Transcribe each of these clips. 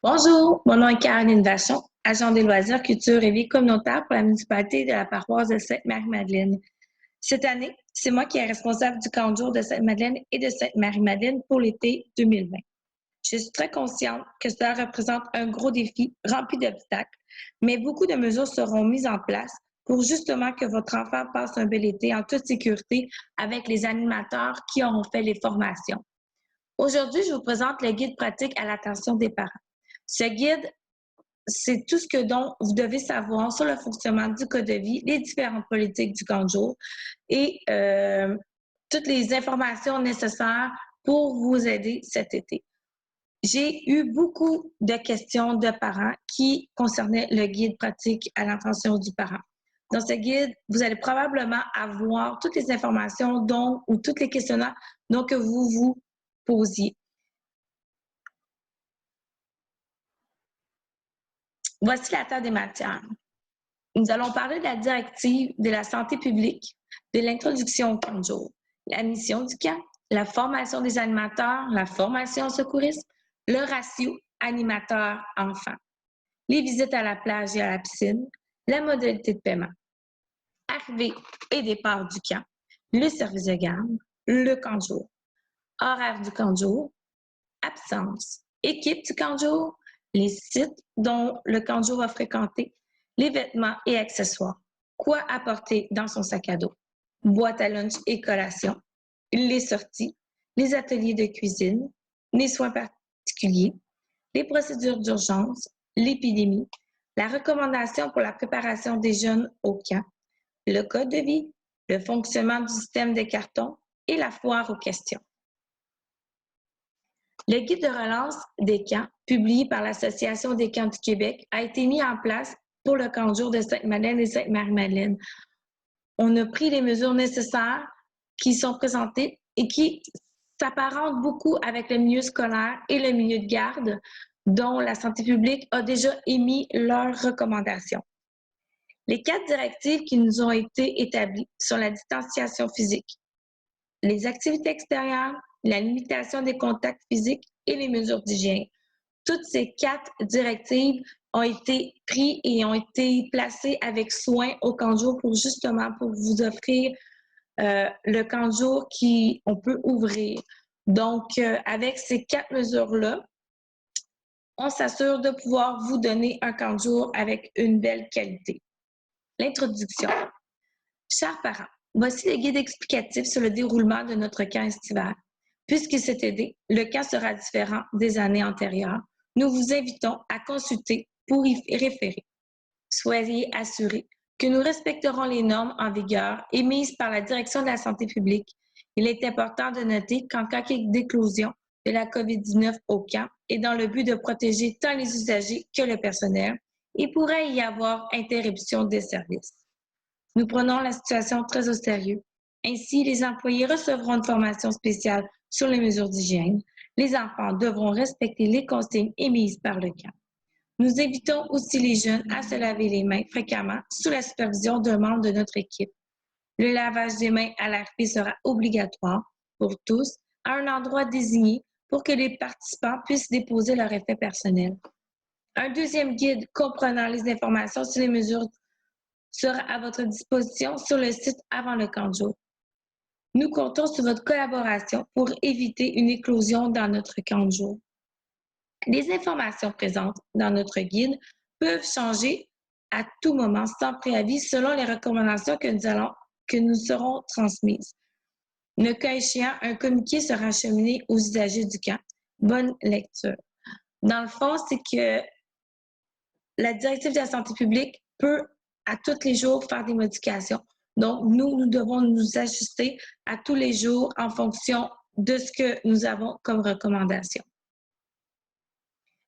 Bonjour, mon nom est Caroline Vachon, agent des loisirs, culture et vie communautaire pour la municipalité de la paroisse de Sainte-Marie-Madeleine. Cette année, c'est moi qui est responsable du camp de jour de Sainte-Madeleine et de Sainte-Marie-Madeleine pour l'été 2020. Je suis très consciente que cela représente un gros défi rempli d'obstacles, mais beaucoup de mesures seront mises en place pour justement que votre enfant passe un bel été en toute sécurité avec les animateurs qui auront fait les formations. Aujourd'hui, je vous présente le guide pratique à l'attention des parents. Ce guide, c'est tout ce que dont vous devez savoir sur le fonctionnement du code de vie, les différentes politiques du camp de jour et toutes les informations nécessaires pour vous aider cet été. J'ai eu beaucoup de questions de parents qui concernaient le guide pratique à l'intention du parent. Dans ce guide, vous allez probablement avoir toutes les informations ou tous les questionnaires dont que vous vous posiez. Voici la table des matières. Nous allons parler de la directive de la santé publique, de l'introduction au camp de jour, la mission du camp, la formation des animateurs, la formation au secourisme, le ratio animateur-enfant, les visites à la plage et à la piscine, la modalité de paiement, arrivée et départ du camp, le service de garde, le camp de jour, horaire du camp de jour, absence, équipe du camp de jour, les sites dont le camp de jour va fréquenter, les vêtements et accessoires, quoi apporter dans son sac à dos, boîte à lunch et collation, les sorties, les ateliers de cuisine, les soins particuliers, les procédures d'urgence, l'épidémie, la recommandation pour la préparation des jeunes au camp, le code de vie, le fonctionnement du système des cartons et la foire aux questions. Le guide de relance des camps, publié par l'Association des camps du Québec, a été mis en place pour le camp de jour de Sainte-Madeleine et Sainte-Marie-Madeleine. On a pris les mesures nécessaires qui sont présentées et qui s'apparentent beaucoup avec le milieu scolaire et le milieu de garde, dont la santé publique a déjà émis leurs recommandations. Les 4 directives qui nous ont été établies sont la distanciation physique, les activités extérieures, la limitation des contacts physiques et les mesures d'hygiène. Toutes ces 4 directives ont été prises et ont été placées avec soin au camp de jour pour justement pour vous offrir le camp de jour qu'on peut ouvrir. Donc, avec ces 4 mesures-là, on s'assure de pouvoir vous donner un camp de jour avec une belle qualité. L'introduction. Chers parents, voici le guide explicatif sur le déroulement de notre camp estival. Puisque cet été, le camp sera différent des années antérieures, nous vous invitons à consulter pour y référer. Soyez assurés que nous respecterons les normes en vigueur émises par la Direction de la santé publique. Il est important de noter qu'en cas d'éclosion de la COVID-19 au camp et dans le but de protéger tant les usagers que le personnel, il pourrait y avoir interruption des services. Nous prenons la situation très au sérieux. Ainsi, les employés recevront une formation spéciale sur les mesures d'hygiène. Les enfants devront respecter les consignes émises par le camp. Nous invitons aussi les jeunes à se laver les mains fréquemment sous la supervision d'un membre de notre équipe. Le lavage des mains à l'arrivée sera obligatoire pour tous à un endroit désigné pour que les participants puissent déposer leur effet personnel. Un deuxième guide comprenant les informations sur les mesures sera à votre disposition sur le site avant le camp de jour. Nous comptons sur votre collaboration pour éviter une éclosion dans notre camp de jour. Les informations présentes dans notre guide peuvent changer à tout moment sans préavis selon les recommandations que nous serons transmises. Le cas échéant, un communiqué sera acheminé aux usagers du camp. Bonne lecture. Dans le fond, c'est que la directive de la santé publique peut à tous les jours faire des modifications. Donc, nous devons nous ajuster à tous les jours en fonction de ce que nous avons comme recommandation.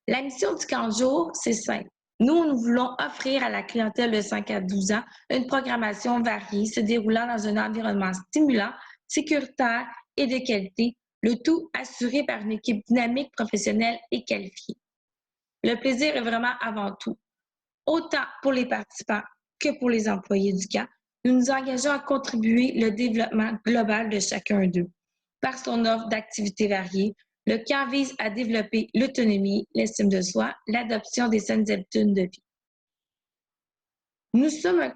La mission du camp de jour, c'est simple. Nous voulons offrir à la clientèle de 5 à 12 ans une programmation variée se déroulant dans un environnement stimulant, sécuritaire et de qualité, le tout assuré par une équipe dynamique, professionnelle et qualifiée. Le plaisir est vraiment avant tout. Autant pour les participants que pour les employés du camp, nous nous engageons à contribuer au développement global de chacun d'eux. Par son offre d'activités variées, Le camp vise à développer l'autonomie, l'estime de soi, l'adoption des saines habitudes de vie. Nous sommes un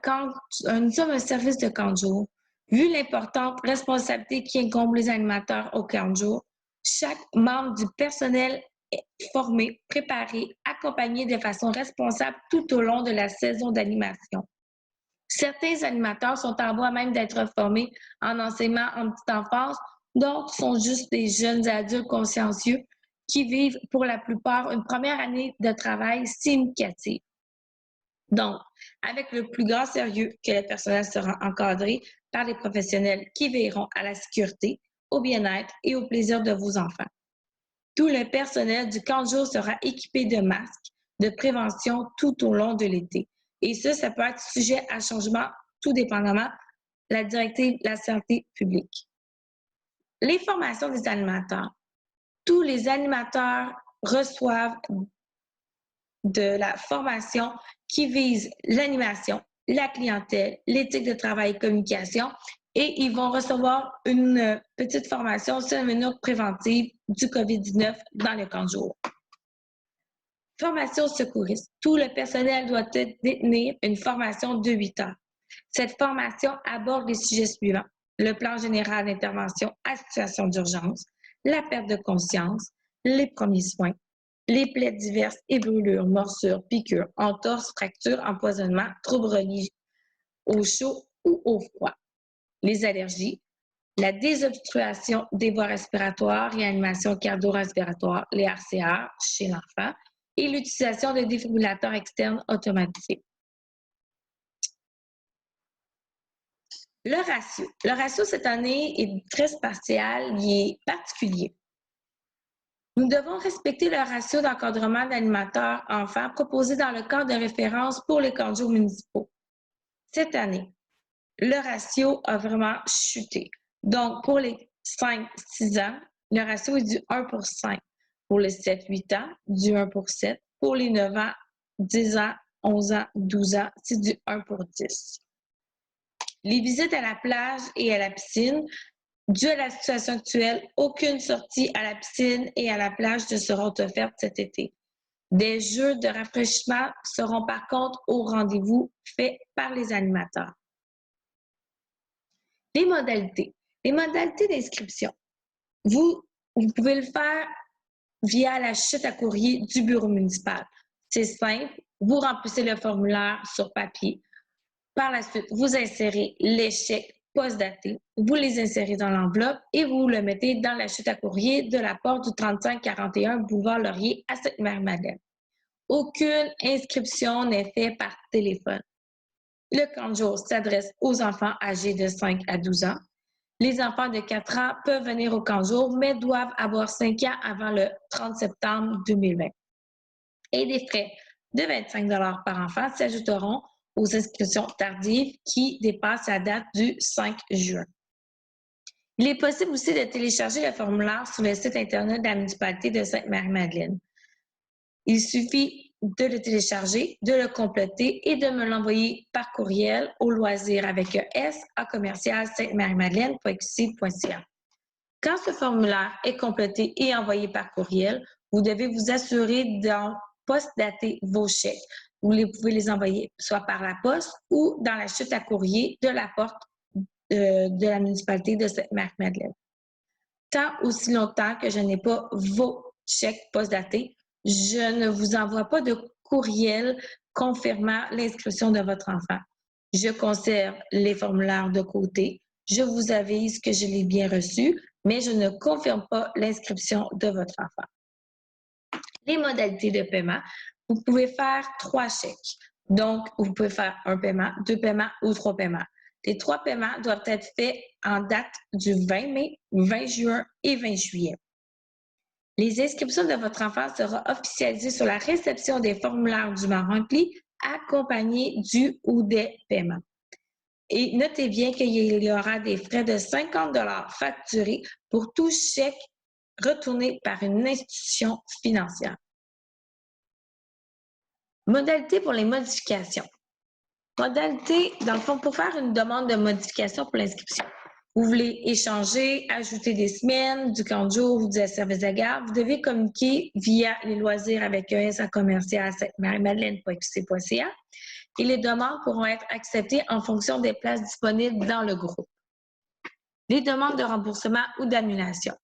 service de camp de jour. Vu l'importante responsabilité qui incombe les animateurs au camp de jour, chaque membre du personnel est formé, préparé, accompagné de façon responsable tout au long de la saison d'animation. Certains animateurs sont en voie même d'être formés en enseignement en petite enfance, d'autres sont juste des jeunes adultes consciencieux qui vivent pour la plupart une première année de travail significative. Donc, avec le plus grand sérieux que le personnel sera encadré par des professionnels qui veilleront à la sécurité, au bien-être et au plaisir de vos enfants. Tout le personnel du camp de jour sera équipé de masques de prévention tout au long de l'été. Et ça peut être sujet à changement tout dépendamment de la directive de la santé publique. Les formations des animateurs. Tous les animateurs reçoivent de la formation qui vise l'animation, la clientèle, l'éthique de travail et communication, et ils vont recevoir une petite formation sur la mesure préventive du COVID-19 dans le camp de jour. Formation secouriste. Tout le personnel doit détenir une formation de 8 heures. Cette formation aborde les sujets suivants: le plan général d'intervention à situation d'urgence, la perte de conscience, les premiers soins, les plaies diverses et brûlures, morsures, piqûres, entorses, fractures, empoisonnements, troubles reliés au chaud ou au froid, les allergies, la désobstruction des voies respiratoires, réanimation cardio-respiratoire, les RCR chez l'enfant et l'utilisation de défibrillateurs externes automatisés. Le ratio. Le ratio cette année est très spatial, il est particulier. Nous devons respecter le ratio d'encadrement d'animateurs enfants proposé dans le cadre de référence pour les camps de jour municipaux. Cette année, le ratio a vraiment chuté. Donc, pour les 5-6 ans, le ratio est du 1 pour 5. Pour les 7-8 ans, du 1 pour 7. Pour les 9 ans, 10 ans, 11 ans, 12 ans, c'est du 1 pour 10. Les visites à la plage et à la piscine. Dû à la situation actuelle, aucune sortie à la piscine et à la plage ne seront offertes cet été. Des jeux de rafraîchissement seront par contre au rendez-vous faits par les animateurs. Les modalités. Les modalités d'inscription. Vous pouvez le faire via la chute à courrier du bureau municipal. C'est simple, vous remplissez le formulaire sur papier. Par la suite, vous insérez les chèques post-datés, vous les insérez dans l'enveloppe et vous le mettez dans la chute à courrier de la porte du 3541 boulevard Laurier à Sainte-Marie-Madeleine. Aucune inscription n'est faite par téléphone. Le camp de jour s'adresse aux enfants âgés de 5 à 12 ans. Les enfants de 4 ans peuvent venir au camp de jour, mais doivent avoir 5 ans avant le 30 septembre 2020. Et des frais de 25 $ par enfant s'ajouteront aux inscriptions tardives qui dépassent la date du 5 juin. Il est possible aussi de télécharger le formulaire sur le site Internet de la municipalité de Sainte-Marie-Madeleine. Il suffit de le télécharger, de le compléter et de me l'envoyer par courriel au loisir avec s@sainte-marie-madeleine.qc.ca. Quand ce formulaire est complété et envoyé par courriel, vous devez vous assurer d'en post-dater vos chèques. Vous pouvez les envoyer soit par la poste ou dans la chute à courrier de la porte de la municipalité de Sainte-Marie-Madeleine. Tant aussi longtemps que je n'ai pas vos chèques post-datés, je ne vous envoie pas de courriel confirmant l'inscription de votre enfant. Je conserve les formulaires de côté. Je vous avise que je l'ai bien reçu, mais je ne confirme pas l'inscription de votre enfant. Les modalités de paiement. Vous pouvez faire 3 chèques. Donc, vous pouvez faire un paiement, 2 paiements ou 3 paiements. Les 3 paiements doivent être faits en date du 20 mai, 20 juin et 20 juillet. Les inscriptions de votre enfant seront officialisées sur la réception des formulaires dûment remplis, accompagnés du ou des paiements. Et notez bien qu'il y aura des frais de 50 $ facturés pour tout chèque retourné par une institution financière. Modalité pour les modifications. Modalité, dans le fond, pour faire une demande de modification pour l'inscription. Vous voulez échanger, ajouter des semaines, du camp de jour ou du service de garde, vous devez communiquer via les loisirs avec ES à commercial sainte-marie-madeleine.qc.ca et les demandes pourront être acceptées en fonction des places disponibles dans le groupe. Les demandes de remboursement ou d'annulation.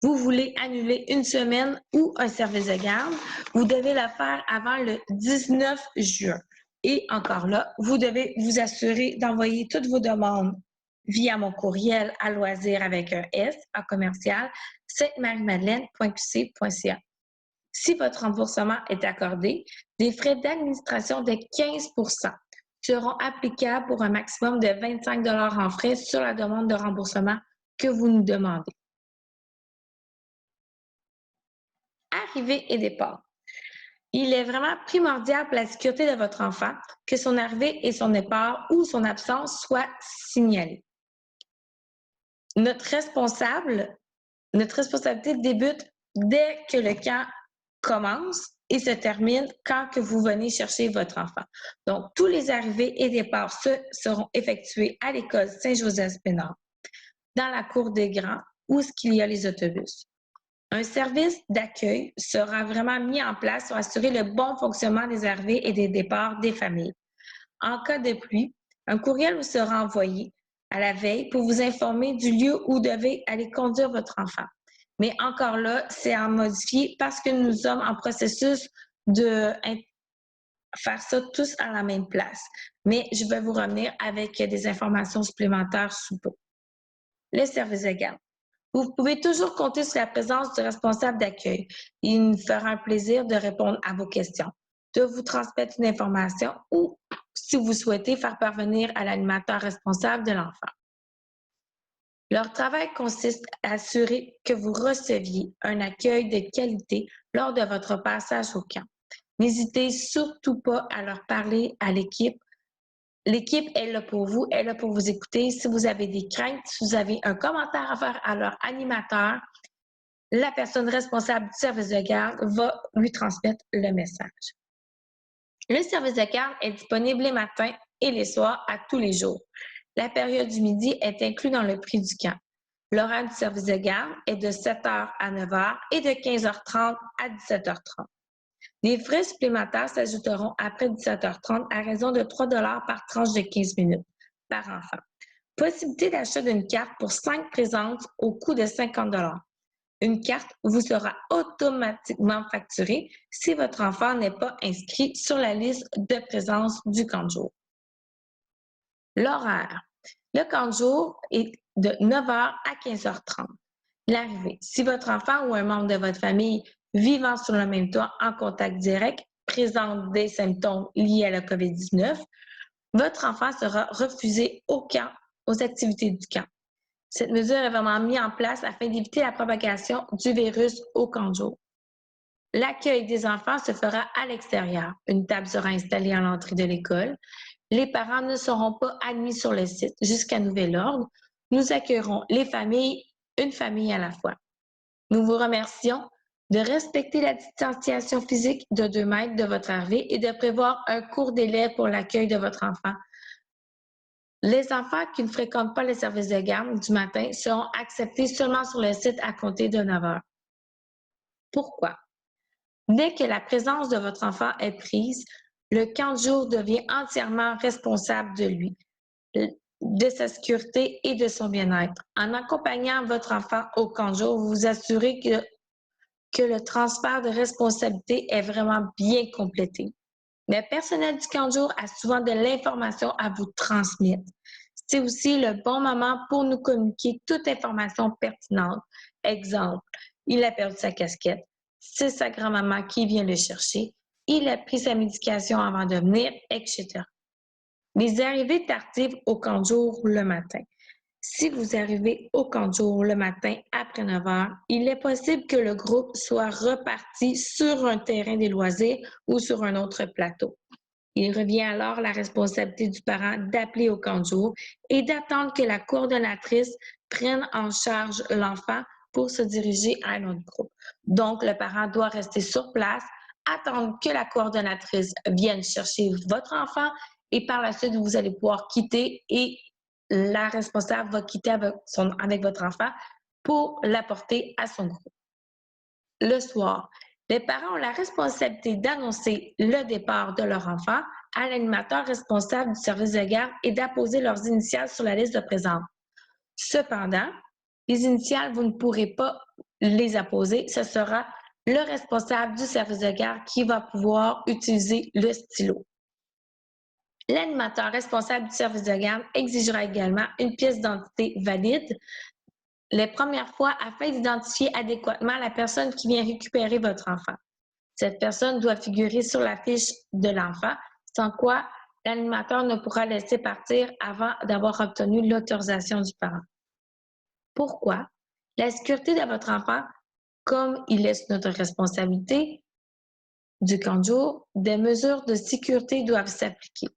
Vous voulez annuler une semaine ou un service de garde, vous devez le faire avant le 19 juin. Et encore là, vous devez vous assurer d'envoyer toutes vos demandes via mon courriel à loisir avec un S à commercial sainte-marie-madeleine.qc.ca. Si votre remboursement est accordé, des frais d'administration de 15 seront applicables pour un maximum de 25 en frais sur la demande de remboursement que vous nous demandez. Arrivée et départ. Il est vraiment primordial pour la sécurité de votre enfant que son arrivée et son départ ou son absence soient signalés. Notre responsabilité débute dès que le camp commence et se termine quand que vous venez chercher votre enfant. Donc, tous les arrivées et départs seront effectués à l'école Saint-Joseph-Pénard, dans la cour des grands, où est-ce qu'il y a les autobus. Un service d'accueil sera vraiment mis en place pour assurer le bon fonctionnement des arrivées et des départs des familles. En cas de pluie, un courriel vous sera envoyé à la veille pour vous informer du lieu où vous devez aller conduire votre enfant. Mais encore là, c'est à modifier parce que nous sommes en processus de faire ça tous à la même place. Mais je vais vous revenir avec des informations supplémentaires sous peu. Le service de garde. Vous pouvez toujours compter sur la présence du responsable d'accueil. Il nous fera un plaisir de répondre à vos questions, de vous transmettre une information ou, si vous souhaitez, faire parvenir à l'animateur responsable de l'enfant. Leur travail consiste à assurer que vous receviez un accueil de qualité lors de votre passage au camp. N'hésitez surtout pas à leur parler à l'équipe. L'équipe est là pour vous, elle est là pour vous écouter. Si vous avez des craintes, si vous avez un commentaire à faire à leur animateur, la personne responsable du service de garde va lui transmettre le message. Le service de garde est disponible les matins et les soirs à tous les jours. La période du midi est inclue dans le prix du camp. L'horaire du service de garde est de 7h à 9h et de 15h30 à 17h30. Les frais supplémentaires s'ajouteront après 17h30 à raison de 3 par tranche de 15 minutes par enfant. Possibilité d'achat d'une carte pour 5 présences au coût de 50 $. Une carte vous sera automatiquement facturée si votre enfant n'est pas inscrit sur la liste de présence du camp de jour. L'horaire. Le camp de jour est de 9h à 15h30. L'arrivée. Si votre enfant ou un membre de votre famille vivant sur le même toit en contact direct présente des symptômes liés à la COVID-19, votre enfant sera refusé au camp, aux activités du camp. Cette mesure est vraiment mise en place afin d'éviter la propagation du virus au camp de jour. L'accueil des enfants se fera à l'extérieur. Une table sera installée à l'entrée de l'école. Les parents ne seront pas admis sur le site jusqu'à nouvel ordre. Nous accueillerons les familles, une famille à la fois. Nous vous remercions de respecter la distanciation physique de 2 mètres de votre arrivée et de prévoir un court délai pour l'accueil de votre enfant. Les enfants qui ne fréquentent pas les services de garde du matin seront acceptés seulement sur le site à compter de 9 heures. Pourquoi? Dès que la présence de votre enfant est prise, le camp de jour devient entièrement responsable de lui, de sa sécurité et de son bien-être. En accompagnant votre enfant au camp de jour, vous vous assurez que le transfert de responsabilité est vraiment bien complété. Le personnel du camp de jour a souvent de l'information à vous transmettre. C'est aussi le bon moment pour nous communiquer toute information pertinente. Exemple, il a perdu sa casquette, c'est sa grand-maman qui vient le chercher, il a pris sa médication avant de venir, etc. Les arrivées tardives au camp de jour le matin. Si vous arrivez au camp de jour le matin après 9 heures, il est possible que le groupe soit reparti sur un terrain des loisirs ou sur un autre plateau. Il revient alors la responsabilité du parent d'appeler au camp de jour et d'attendre que la coordonnatrice prenne en charge l'enfant pour se diriger à un autre groupe. Donc, le parent doit rester sur place, attendre que la coordonnatrice vienne chercher votre enfant et par la suite, vous allez pouvoir quitter et la responsable va quitter avec votre enfant pour l'apporter à son groupe. Le soir, les parents ont la responsabilité d'annoncer le départ de leur enfant à l'animateur responsable du service de garde et d'apposer leurs initiales sur la liste de présence. Cependant, les initiales, vous ne pourrez pas les apposer. Ce sera le responsable du service de garde qui va pouvoir utiliser le stylo. L'animateur responsable du service de garde exigera également une pièce d'identité valide les premières fois afin d'identifier adéquatement la personne qui vient récupérer votre enfant. Cette personne doit figurer sur la fiche de l'enfant, sans quoi l'animateur ne pourra laisser partir avant d'avoir obtenu l'autorisation du parent. Pourquoi? La sécurité de votre enfant, comme il est notre responsabilité du camp de jour, des mesures de sécurité doivent s'appliquer.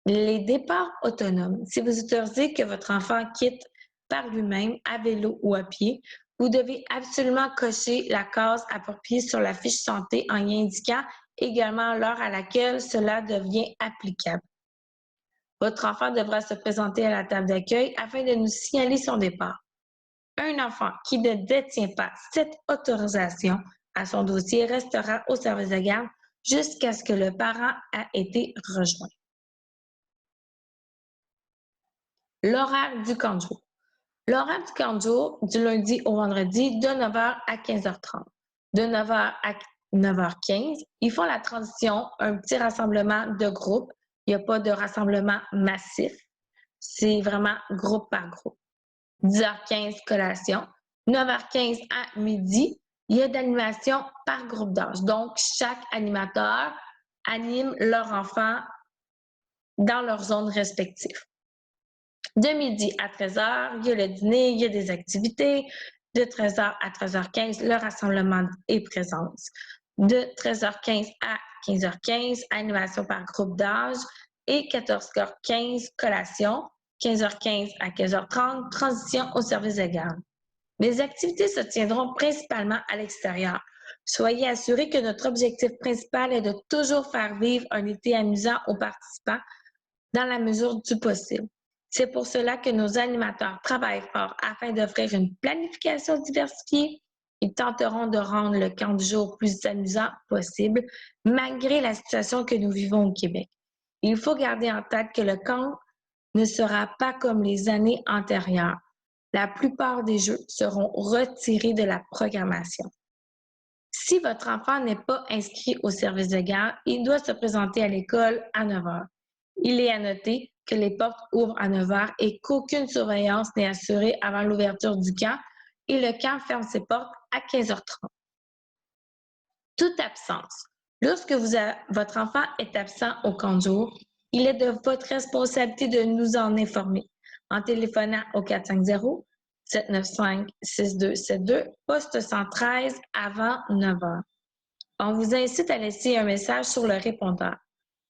Les départs autonomes, si vous autorisez que votre enfant quitte par lui-même, à vélo ou à pied, vous devez absolument cocher la case appropriée sur la fiche santé en y indiquant également l'heure à laquelle cela devient applicable. Votre enfant devra se présenter à la table d'accueil afin de nous signaler son départ. Un enfant qui ne détient pas cette autorisation à son dossier restera au service de garde jusqu'à ce que le parent ait été rejoint. L'horaire du camp de jour. L'horaire du camp de jour, du lundi au vendredi, de 9h à 15h30. De 9h à 9h15, ils font la transition, un petit rassemblement de groupe. Il n'y a pas de rassemblement massif. C'est vraiment groupe par groupe. 10h15, collation. 9h15 à midi, il y a d'animation par groupe d'âge. Donc, chaque animateur anime leur enfant dans leur zone respective. De midi à 13h, il y a le dîner, il y a des activités. De 13h à 13h15, le rassemblement et présence. De 13h15 à 15h15, animation par groupe d'âge. Et 14h15, collation. 15h15 à 15h30, transition au service de garde. Les activités se tiendront principalement à l'extérieur. Soyez assurés que notre objectif principal est de toujours faire vivre un été amusant aux participants dans la mesure du possible. C'est pour cela que nos animateurs travaillent fort afin d'offrir une planification diversifiée. Ils tenteront de rendre le camp du jour plus amusant possible, malgré la situation que nous vivons au Québec. Il faut garder en tête que le camp ne sera pas comme les années antérieures. La plupart des jeux seront retirés de la programmation. Si votre enfant n'est pas inscrit au service de garde, il doit se présenter à l'école à 9h. Il est à noter que les portes ouvrent à 9h et qu'aucune surveillance n'est assurée avant l'ouverture du camp et le camp ferme ses portes à 15h30. Toute absence. Lorsque votre enfant est absent au camp de jour, il est de votre responsabilité de nous en informer en téléphonant au 450-795-6272, poste 113 avant 9h. On vous incite à laisser un message sur le répondeur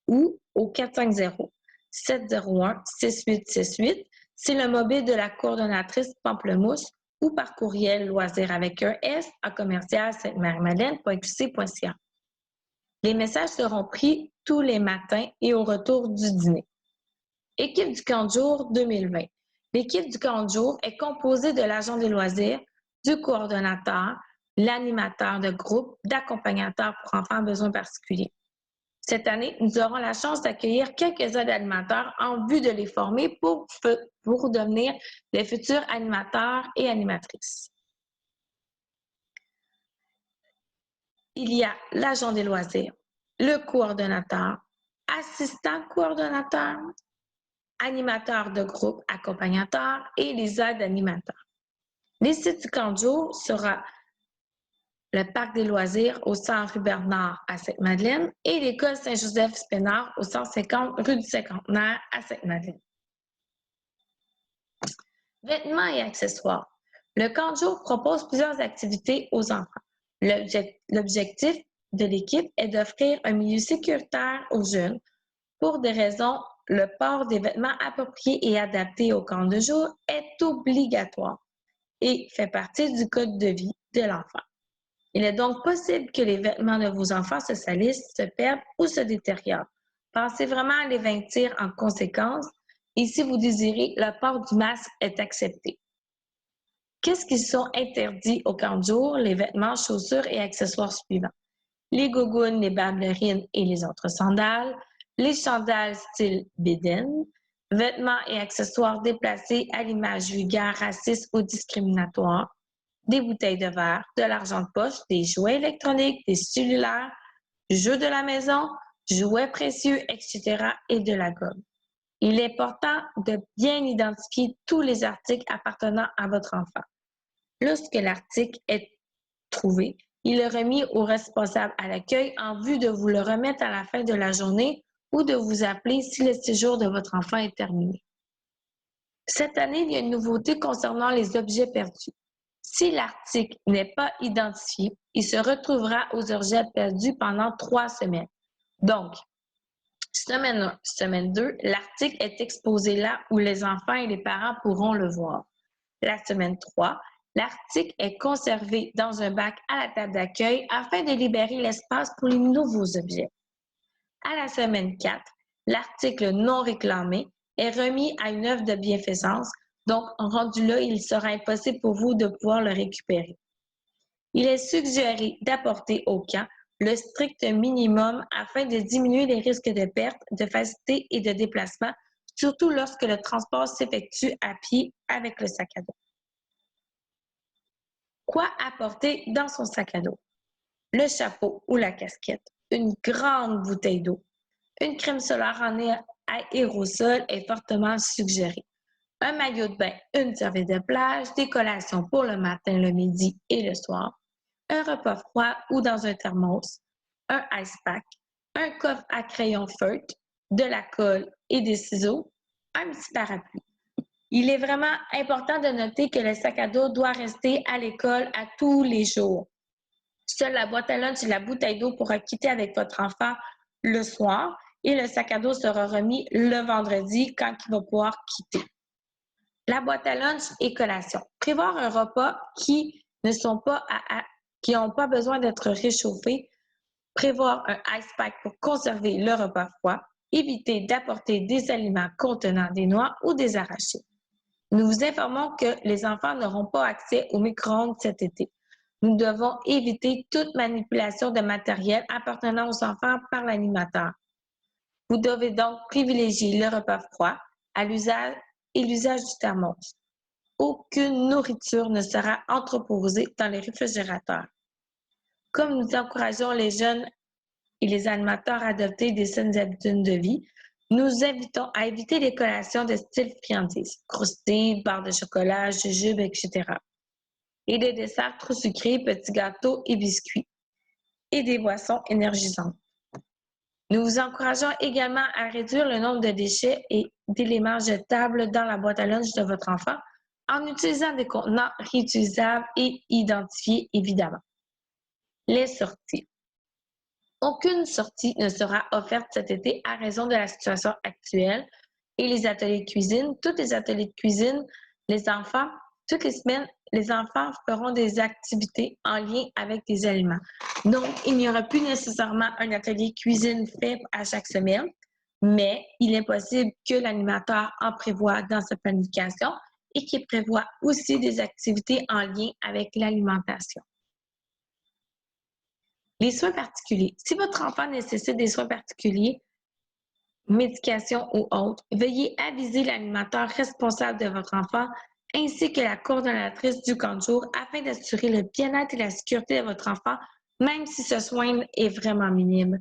ou au 450-701-6868. C'est le mobile de la coordonnatrice Pamplemousse ou par courriel loisir avec un S à commercial-sainte-marie-madeleine.qc.ca. Les messages seront pris tous les matins et au retour du dîner. Équipe du camp de jour 2020. L'équipe du camp de jour est composée de l'agent des loisirs, du coordonnateur, l'animateur de groupe, d'accompagnateur pour enfants à besoins particuliers. Cette année, nous aurons la chance d'accueillir quelques-uns d'animateurs en vue de les former pour devenir les futurs animateurs et animatrices. Il y a l'agent des loisirs, le coordonnateur, assistant coordonnateur, animateur de groupe, accompagnateur et les aides animateurs. Les sites du camp de jour sera le parc des loisirs au centre Bernard à Sainte-Madeleine et l'école Saint-Joseph-Spénard au 150 rue du Cinquantenaire à Sainte-Madeleine. Vêtements et accessoires. Le camp de jour propose plusieurs activités aux enfants. L'objectif de l'équipe est d'offrir un milieu sécuritaire aux jeunes. Pour des raisons, le port des vêtements appropriés et adaptés au camp de jour est obligatoire et fait partie du code de vie de l'enfant. Il est donc possible que les vêtements de vos enfants se salissent, se perdent ou se détériorent. Pensez vraiment à les vêtir en conséquence Et si vous désirez, le port du masque est accepté. Qu'est-ce qui sont interdits au camp de jour? Les vêtements, chaussures et accessoires suivants. Les gougounes, les ballerines et les autres sandales, les chandails style bédaine, vêtements et accessoires déplacés à l'image vulgaire, raciste ou discriminatoire, des bouteilles de verre, de l'argent de poche, des jouets électroniques, des cellulaires, jeux de la maison, jouets précieux, etc. et de la gomme. Il est important de bien identifier tous les articles appartenant à votre enfant. Lorsque l'article est trouvé, il est remis au responsable à l'accueil en vue de vous le remettre à la fin de la journée ou de vous appeler si le séjour de votre enfant est terminé. Cette année, il y a une nouveauté concernant les objets perdus. Si l'article n'est pas identifié, il se retrouvera aux objets perdus pendant 3 semaines. Donc, semaine 1, semaine 2, l'article est exposé là où les enfants et les parents pourront le voir. La semaine 3, l'article est conservé dans un bac à la table d'accueil afin de libérer l'espace pour les nouveaux objets. À la semaine 4, l'article non réclamé est remis à une œuvre de bienfaisance, donc rendu là, il sera impossible pour vous de pouvoir le récupérer. Il est suggéré d'apporter au camp le strict minimum afin de diminuer les risques de perte, de facilité et de déplacement, surtout lorsque le transport s'effectue à pied avec le sac à dos. Quoi apporter dans son sac à dos? Le chapeau ou la casquette, une grande bouteille d'eau, une crème solaire en aérosol est fortement suggérée, un maillot de bain, une serviette de plage, des collations pour le matin, le midi et le soir, un repas froid ou dans un thermos, un ice pack, un coffre à crayon feutre, de la colle et des ciseaux, un petit parapluie. Il est vraiment important de noter que le sac à dos doit rester à l'école à tous les jours. Seule la boîte à lunch et la bouteille d'eau pourra quitter avec votre enfant le soir et le sac à dos sera remis le vendredi quand il va pouvoir quitter. La boîte à lunch et collation. Prévoir un repas qui n'ont pas besoin d'être réchauffés. Prévoir un ice pack pour conserver le repas froid. Éviter d'apporter des aliments contenant des noix ou des arachides. Nous vous informons que les enfants n'auront pas accès au micro-ondes cet été. Nous devons éviter toute manipulation de matériel appartenant aux enfants par l'animateur. Vous devez donc privilégier le repas froid à l'usage et l'usage du thermos. Aucune nourriture ne sera entreposée dans les réfrigérateurs. Comme nous encourageons les jeunes et les animateurs à adopter des saines habitudes de vie, nous invitons à éviter les collations de style friandises, croustilles, barres de chocolat, jujubes, etc. Et des desserts trop sucrés, petits gâteaux et biscuits, et des boissons énergisantes. Nous vous encourageons également à réduire le nombre de déchets et d'éléments jetables dans la boîte à lunch de votre enfant en utilisant des contenants réutilisables et identifiés, évidemment. Les sorties. Aucune sortie ne sera offerte cet été à raison de la situation actuelle et les ateliers de cuisine. Tous les ateliers de cuisine, toutes les semaines, les enfants feront des activités en lien avec des aliments. Donc, il n'y aura plus nécessairement un atelier cuisine fait à chaque semaine, mais il est possible que l'animateur en prévoie dans sa planification et qu'il prévoit aussi des activités en lien avec l'alimentation. Les soins particuliers. Si votre enfant nécessite des soins particuliers, médication ou autres, veuillez aviser l'animateur responsable de votre enfant ainsi que la coordonnatrice du camp de jour afin d'assurer le bien-être et la sécurité de votre enfant, même si ce soin est vraiment minime.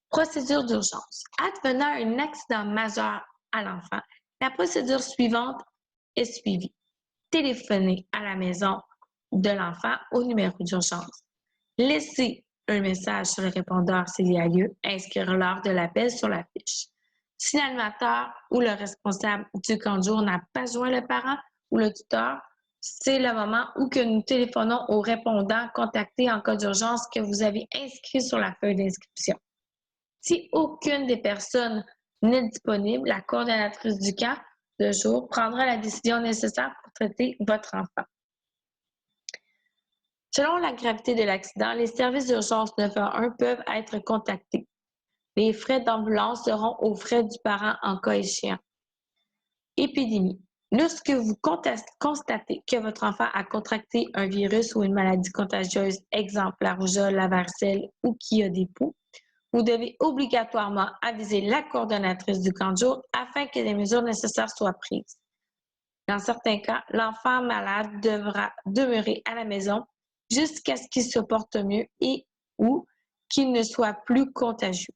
Procédure d'urgence. Advenant un accident majeur à l'enfant, la procédure suivante est suivie. Téléphonez à la maison de l'enfant au numéro d'urgence. Laissez un message sur le répondeur s'il y a lieu, inscrire l'heure de l'appel sur la fiche. Si l'animateur ou le responsable du camp de jour n'a pas joint le parent ou le tuteur, c'est le moment où que nous téléphonons au répondant contacté en cas d'urgence que vous avez inscrit sur la feuille d'inscription. Si aucune des personnes n'est disponible, la coordonnatrice du camp de jour prendra la décision nécessaire pour traiter votre enfant. Selon la gravité de l'accident, les services d'urgence 911 peuvent être contactés. Les frais d'ambulance seront aux frais du parent en cas échéant. Épidémie. Lorsque vous constatez que votre enfant a contracté un virus ou une maladie contagieuse, exemple la rougeole, la varicelle ou qui a des poux, vous devez obligatoirement aviser la coordonnatrice du camp de jour afin que les mesures nécessaires soient prises. Dans certains cas, l'enfant malade devra demeurer à la maison jusqu'à ce qu'il se porte mieux et ou qu'il ne soit plus contagieux.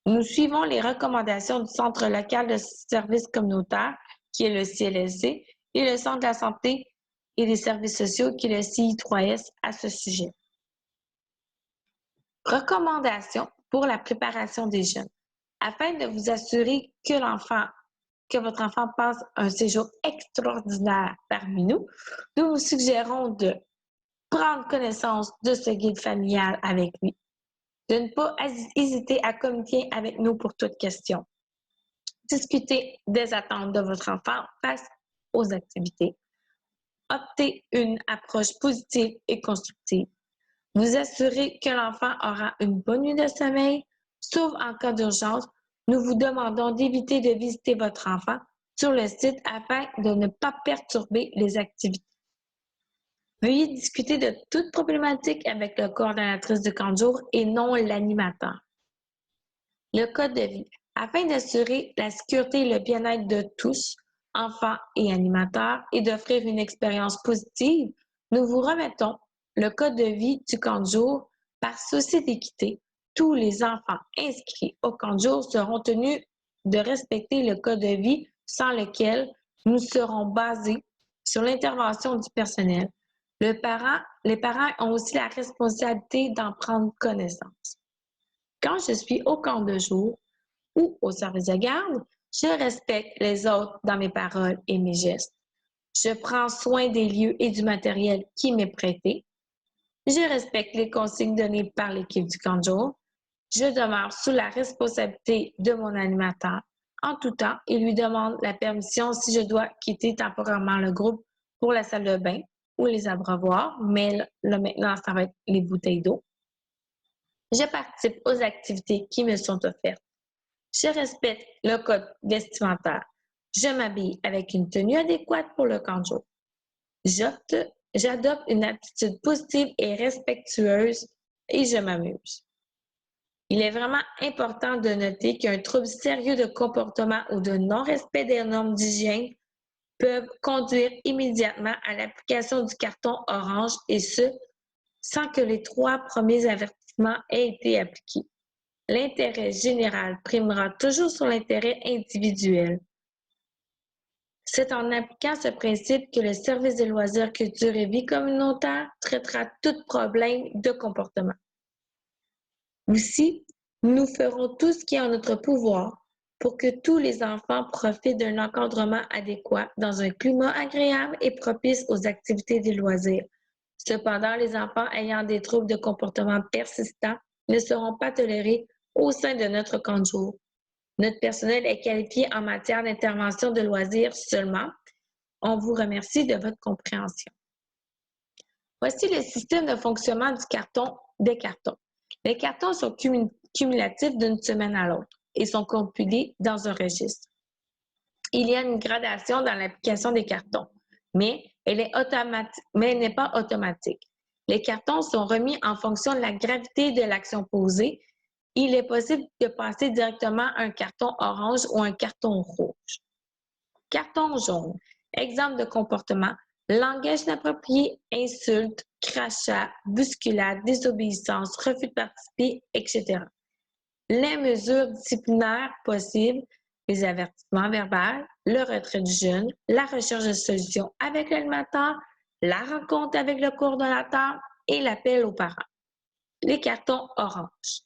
Nous suivons les recommandations du Centre local de services communautaires, qui est le CLSC, et le Centre de la santé et des services sociaux, qui est le CI3S, à ce sujet. Recommandations pour la préparation des jeunes. Afin de vous assurer que votre enfant passe un séjour extraordinaire parmi nous, nous vous suggérons de prendre connaissance de ce guide familial avec lui, de ne pas hésiter à communiquer avec nous pour toute question, discuter des attentes de votre enfant face aux activités, opter une approche positive et constructive, vous assurer que l'enfant aura une bonne nuit de sommeil, sauf en cas d'urgence. Nous vous demandons d'éviter de visiter votre enfant sur le site afin de ne pas perturber les activités. Veuillez discuter de toute problématique avec la coordonnatrice de camp de jour et non l'animateur. Le code de vie. Afin d'assurer la sécurité et le bien-être de tous, enfants et animateurs, et d'offrir une expérience positive, nous vous remettons le code de vie du camp de jour. Par souci d'équité, tous les enfants inscrits au camp de jour seront tenus de respecter le code de vie sans lequel nous serons basés sur l'intervention du personnel. Les parents ont aussi la responsabilité d'en prendre connaissance. Quand je suis au camp de jour ou au service de garde, je respecte les autres dans mes paroles et mes gestes. Je prends soin des lieux et du matériel qui m'est prêté. Je respecte les consignes données par l'équipe du camp de jour. Je demeure sous la responsabilité de mon animateur en tout temps et lui demande la permission si je dois quitter temporairement le groupe pour la salle de bain ou les abreuvoirs, mais là maintenant, ça va être les bouteilles d'eau. Je participe aux activités qui me sont offertes. Je respecte le code vestimentaire. Je m'habille avec une tenue adéquate pour le camp de jour. J'adopte une attitude positive et respectueuse et je m'amuse. Il est vraiment important de noter qu'un trouble sérieux de comportement ou de non-respect des normes d'hygiène peuvent conduire immédiatement à l'application du carton orange et ce, sans que les 3 premiers avertissements aient été appliqués. L'intérêt général primera toujours sur l'intérêt individuel. C'est en appliquant ce principe que le service des loisirs, culture et vie communautaire traitera tout problème de comportement. Aussi, nous ferons tout ce qui est en notre pouvoir pour que tous les enfants profitent d'un encadrement adéquat dans un climat agréable et propice aux activités des loisirs. Cependant, les enfants ayant des troubles de comportement persistants ne seront pas tolérés au sein de notre camp de jour. Notre personnel est qualifié en matière d'intervention de loisirs seulement. On vous remercie de votre compréhension. Voici le système de fonctionnement des cartons. Les cartons sont cumulatifs d'une semaine à l'autre et sont compilés dans un registre. Il y a une gradation dans l'application des cartons, mais elle n'est pas automatique. Les cartons sont remis en fonction de la gravité de l'action posée. Il est possible de passer directement un carton orange ou un carton rouge. Carton jaune. Exemple de comportement. Langage inapproprié, insulte, crachat, bousculade, désobéissance, refus de participer, etc. Les mesures disciplinaires possibles, les avertissements verbaux, le retrait du jeune, la recherche de solutions avec l'animateur, la rencontre avec le coordonnateur et l'appel aux parents. Les cartons orange.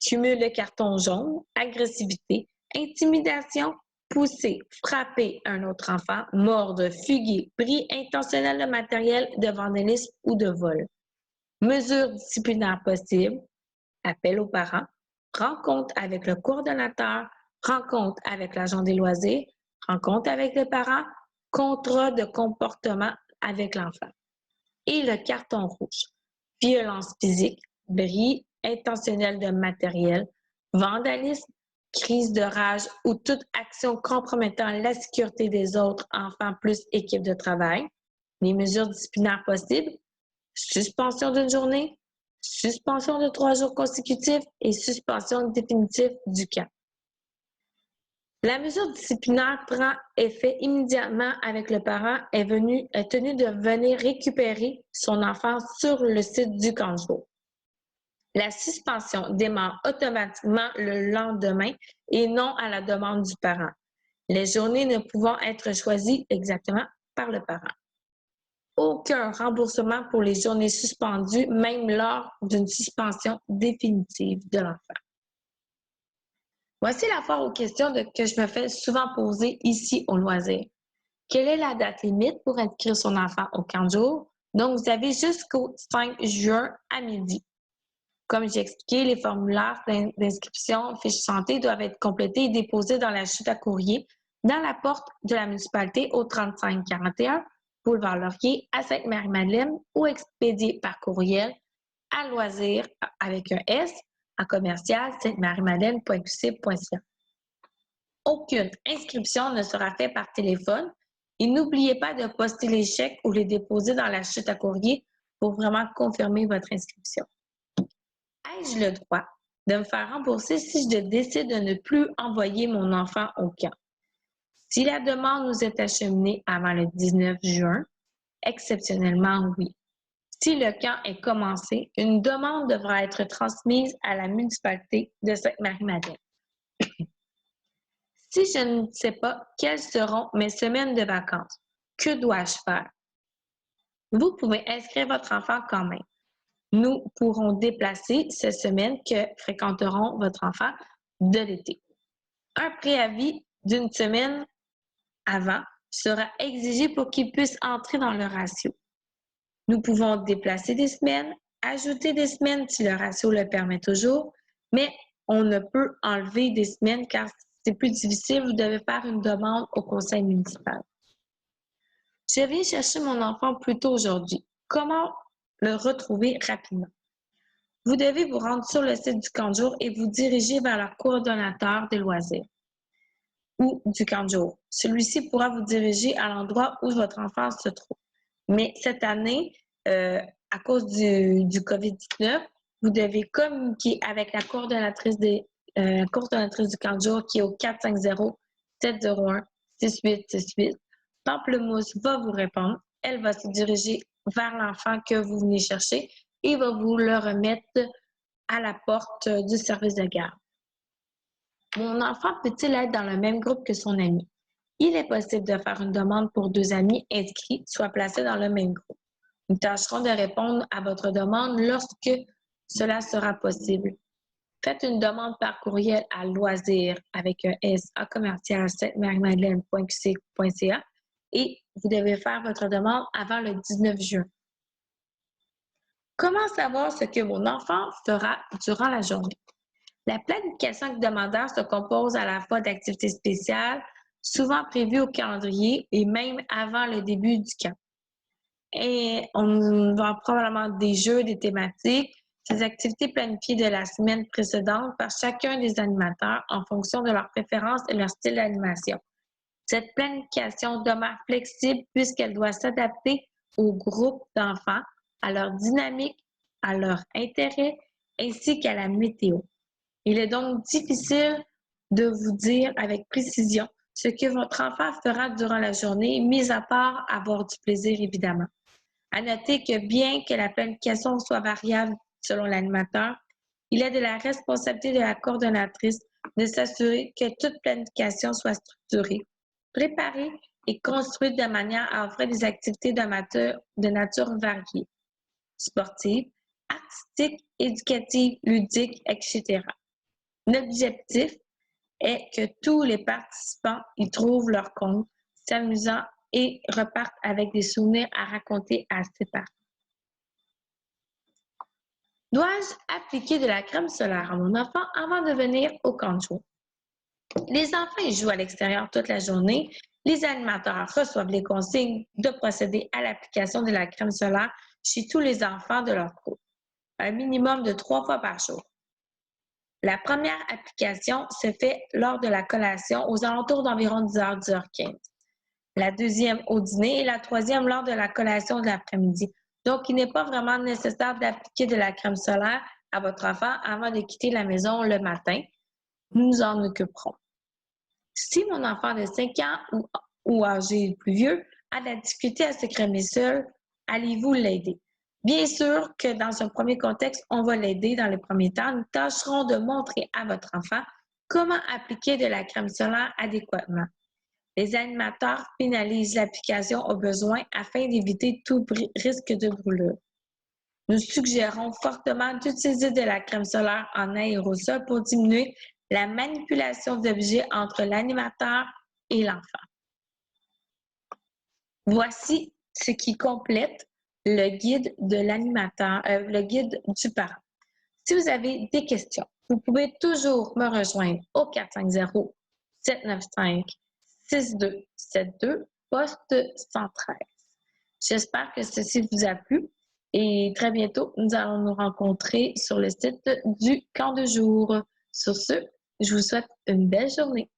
Cumul de carton jaune, agressivité, intimidation, pousser, frapper un autre enfant, mordre, fuguer, bris intentionnel de matériel de vandalisme ou de vol. Mesures disciplinaires possibles, appel aux parents, rencontre avec le coordonnateur, rencontre avec l'agent des loisirs, rencontre avec les parents, contrat de comportement avec l'enfant. Et le carton rouge, violence physique, bris intentionnel de matériel, vandalisme, crise de rage ou toute action compromettant la sécurité des autres enfants plus équipe de travail. Les mesures disciplinaires possibles, suspension d'une journée, suspension de 3 jours consécutifs et suspension définitive du camp. La mesure disciplinaire prend effet immédiatement avec le parent est tenu de venir récupérer son enfant sur le site du camp de jour. La suspension démarre automatiquement le lendemain et non à la demande du parent, les journées ne pouvant être choisies exactement par le parent. Aucun remboursement pour les journées suspendues, même lors d'une suspension définitive de l'enfant. Voici la foire aux questions que je me fais souvent poser ici au loisir. Quelle est la date limite pour inscrire son enfant au camp de jour? Donc, vous avez jusqu'au 5 juin à midi. Comme j'ai expliqué, les formulaires d'inscription, fiches santé doivent être complétés et déposés dans la chute à courrier dans la porte de la municipalité au 3541 Boulevard Laurier à Sainte-Marie-Madeleine ou expédiés par courriel à loisir avec un S à commercial sainte-marie-madeleine.qc.ca. Aucune inscription ne sera faite par téléphone et n'oubliez pas de poster les chèques ou les déposer dans la chute à courrier pour vraiment confirmer votre inscription. Ai-je le droit de me faire rembourser si je décide de ne plus envoyer mon enfant au camp? Si la demande nous est acheminée avant le 19 juin, exceptionnellement oui. Si le camp est commencé, une demande devra être transmise à la municipalité de Sainte-Marie-Madeleine. Si je ne sais pas quelles seront mes semaines de vacances, que dois-je faire? Vous pouvez inscrire votre enfant quand même. Nous pourrons déplacer ces semaines que fréquenteront votre enfant de l'été. Un préavis d'une semaine avant sera exigé pour qu'il puisse entrer dans le ratio. Nous pouvons déplacer des semaines, ajouter des semaines si le ratio le permet toujours, mais on ne peut enlever des semaines car c'est plus difficile. Vous devez faire une demande au conseil municipal. Je viens chercher mon enfant plus tôt aujourd'hui. Comment le retrouver rapidement? Vous devez vous rendre sur le site du camp de jour et vous diriger vers le coordonnateur des loisirs ou du camp de jour. Celui-ci pourra vous diriger à l'endroit où votre enfant se trouve. Mais cette année, à cause du COVID-19, vous devez communiquer avec la coordonnatrice du camp de jour qui est au 450-701-6868. Pamplemousse va vous répondre. Elle va se diriger vers l'enfant que vous venez chercher et va vous le remettre à la porte du service de garde. Mon enfant peut-il être dans le même groupe que son ami? Il est possible de faire une demande pour 2 amis inscrits, soit placés dans le même groupe. Nous tâcherons de répondre à votre demande lorsque cela sera possible. Faites une demande par courriel à loisir avec un S à commercial sainte-marie-madeleine.qc.ca et vous devez faire votre demande avant le 19 juin. Comment savoir ce que mon enfant fera durant la journée? La planification du demandeur se compose à la fois d'activités spéciales, souvent prévues au calendrier et même avant le début du camp. Et on va probablement des jeux, des thématiques, ces activités planifiées de la semaine précédente par chacun des animateurs en fonction de leurs préférences et leur style d'animation. Cette planification demeure flexible puisqu'elle doit s'adapter au groupe d'enfants, à leur dynamique, à leur intérêt ainsi qu'à la météo. Il est donc difficile de vous dire avec précision ce que votre enfant fera durant la journée, mis à part avoir du plaisir évidemment. À noter que bien que la planification soit variable selon l'animateur, il est de la responsabilité de la coordonnatrice de s'assurer que toute planification soit structurée, préparée et construite de manière à offrir des activités de nature variée, sportives, artistiques, éducatives, ludiques, etc. L'objectif est que tous les participants y trouvent leur compte, s'amusant et repartent avec des souvenirs à raconter à ses parents. Dois-je appliquer de la crème solaire à mon enfant avant de venir au camp de jour? Les enfants y jouent à l'extérieur toute la journée. Les animateurs reçoivent les consignes de procéder à l'application de la crème solaire chez tous les enfants de leur groupe, un minimum de 3 fois par jour. La première application se fait lors de la collation aux alentours d'environ 10h, 10h15. La deuxième au dîner et la troisième lors de la collation de l'après-midi. Donc, il n'est pas vraiment nécessaire d'appliquer de la crème solaire à votre enfant avant de quitter la maison le matin. Nous nous en occuperons. Si mon enfant de 5 ans ou âgé plus vieux a de la difficulté à se crémer seul, allez-vous l'aider? Bien sûr que dans un premier contexte, on va l'aider dans les premiers temps. Nous tâcherons de montrer à votre enfant comment appliquer de la crème solaire adéquatement. Les animateurs finalisent l'application au besoin afin d'éviter tout risque de brûlure. Nous suggérons fortement d'utiliser de la crème solaire en aérosol pour diminuer la manipulation d'objets entre l'animateur et l'enfant. Voici ce qui complète le guide de l'animateur, le guide du parent. Si vous avez des questions, vous pouvez toujours me rejoindre au 450-795-6272, poste 113. J'espère que ceci vous a plu et très bientôt, nous allons nous rencontrer sur le site du camp de jour. Sur ce, je vous souhaite une belle journée.